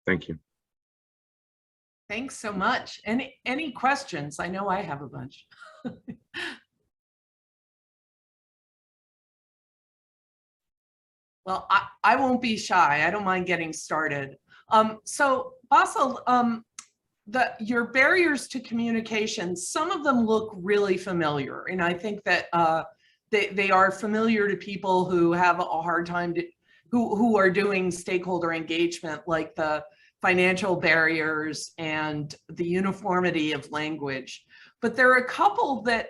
Thank you. Thanks so much. Any questions? I know I have a bunch. Well, I won't be shy. I don't mind getting started. So Basel, your barriers to communication, some of them look really familiar. And I think that they are familiar to people who have a hard time who are doing stakeholder engagement, like the financial barriers and the uniformity of language. But there are a couple that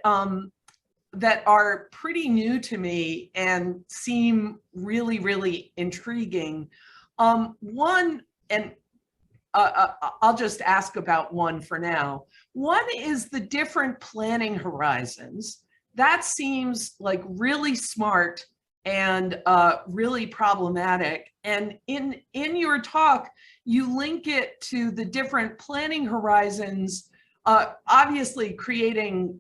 that are pretty new to me and seem really, really intriguing. One, and I'll just ask about one for now. One is the different planning horizons. That seems like really smart and really problematic. And in your talk, you link it to the different planning horizons, obviously creating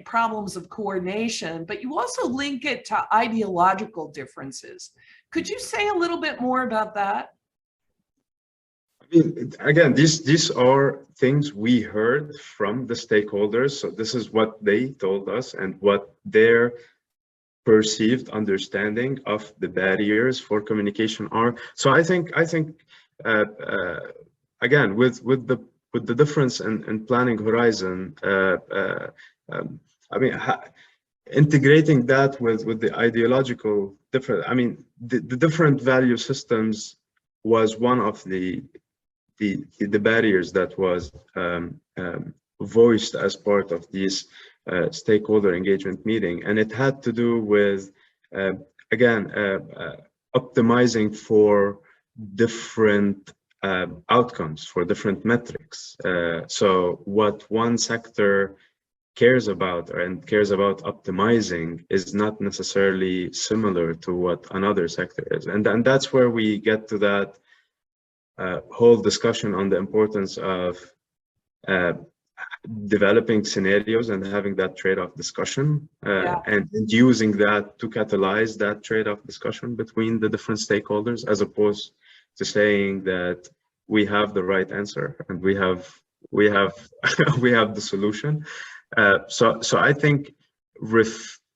problems of coordination, but you also link it to ideological differences. Could you say a little bit more about that? I mean, again, these are things we heard from the stakeholders. So this is what they told us and what their perceived understanding of the barriers for communication are. So I think again, with the difference in planning horizon, I mean, integrating that with the ideological different, I mean, the different value systems was one of the barriers that was voiced as part of this stakeholder engagement meeting, and it had to do with again optimizing for different outcomes, for different metrics. So what one sector cares about optimizing is not necessarily similar to what another sector is, and that's where we get to that whole discussion on the importance of developing scenarios and having that trade-off discussion, and using that to catalyze that trade-off discussion between the different stakeholders, as opposed to saying that we have the right answer and we have we have the solution. So I think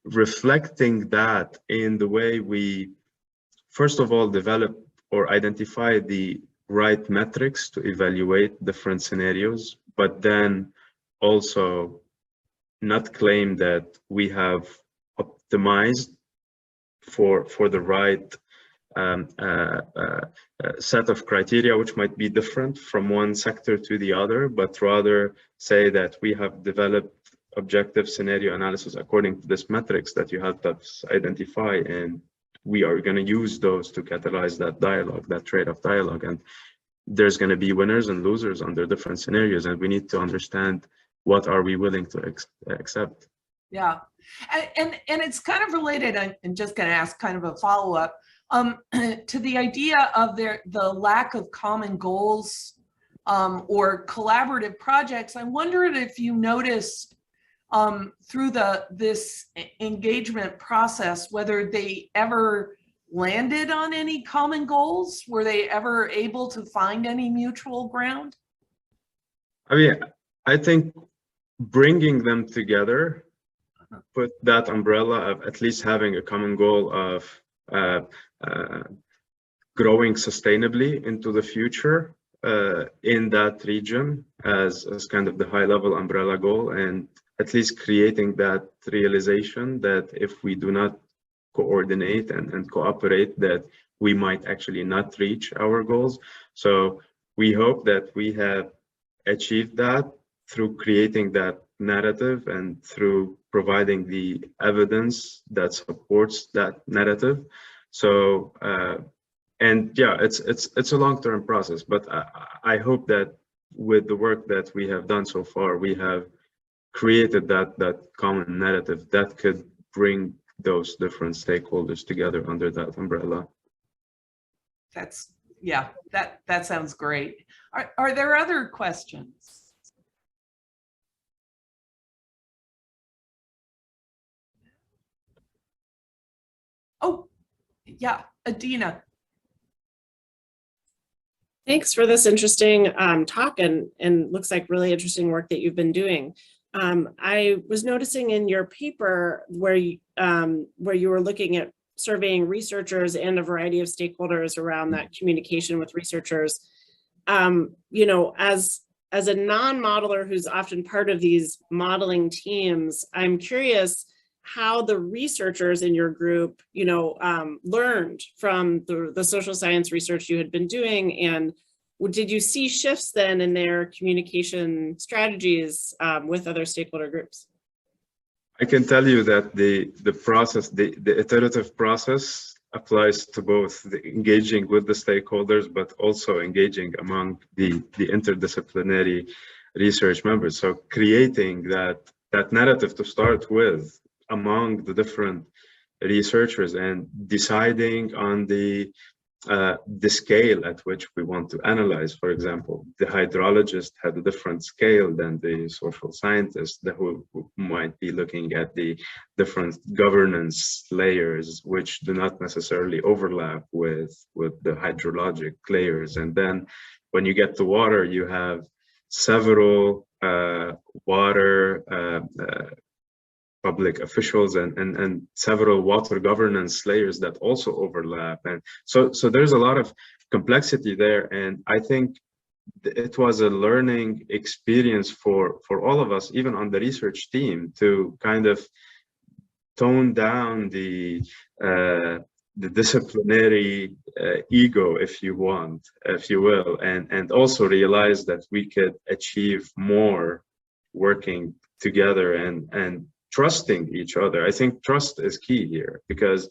reflecting that in the way we first of all develop or identify the right metrics to evaluate different scenarios, but then also not claim that we have optimized for the right set of criteria, which might be different from one sector to the other, but rather say that we have developed objective scenario analysis according to this metrics that you helped us identify, and we are going to use those to catalyze that dialogue, that trade-off dialogue. And there's going to be winners and losers under different scenarios, and we need to understand what are we willing to accept. Yeah, and it's kind of related. I'm just going to ask kind of a follow-up to the idea of the lack of common goals or collaborative projects. I wondered if you noticed through this engagement process whether they ever landed on any common goals. Were they ever able to find any mutual ground? I mean, I think bringing them together, put that umbrella of at least having a common goal of growing sustainably into the future in that region as kind of the high level umbrella goal, and at least creating that realization that if we do not coordinate and cooperate, that we might actually not reach our goals. So we hope that we have achieved that through creating that narrative and through providing the evidence that supports that narrative. So and yeah, it's a long-term process, but I hope that with the work that we have done so far, we have created that common narrative that could bring those different stakeholders together under that umbrella. That's, yeah, that sounds great. Are there other questions? Oh, yeah, Adina. Thanks for this interesting talk, and looks like really interesting work that you've been doing. I was noticing in your paper where you were looking at surveying researchers and a variety of stakeholders around that communication with researchers. You know, as a non-modeler who's often part of these modeling teams, I'm curious how the researchers in your group, you know, learned from the social science research you had been doing, and did you see shifts then in their communication strategies with other stakeholder groups? I can tell you that the process, the iterative process applies to both the engaging with the stakeholders, but also engaging among the interdisciplinary research members. So creating that narrative to start with among the different researchers and deciding on the scale at which we want to analyze. For example, the hydrologist had a different scale than the social scientist who might be looking at the different governance layers, which do not necessarily overlap with the hydrologic layers. And then when you get to water, you have several water public officials and several water governance layers that also overlap. And so there's a lot of complexity there. And I think it was a learning experience for all of us, even on the research team, to kind of tone down the disciplinary ego, if you will, and also realize that we could achieve more working together and trusting each other. I think trust is key here, because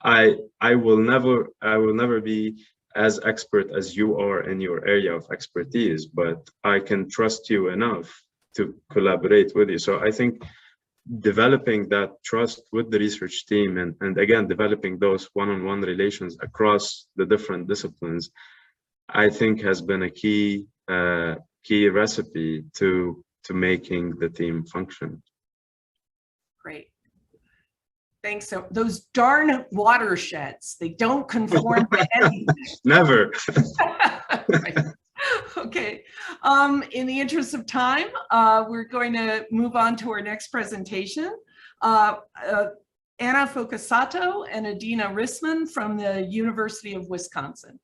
I will never be as expert as you are in your area of expertise, but I can trust you enough to collaborate with you. So I think developing that trust with the research team and again developing those one-on-one relations across the different disciplines, I think has been a key recipe to making the team function. Great. Thanks. So those darn watersheds, they don't conform to anything. Never. Right. Okay. In the interest of time, we're going to move on to our next presentation. Anna Fochesatto and Intro-Rissman from the University of Wisconsin.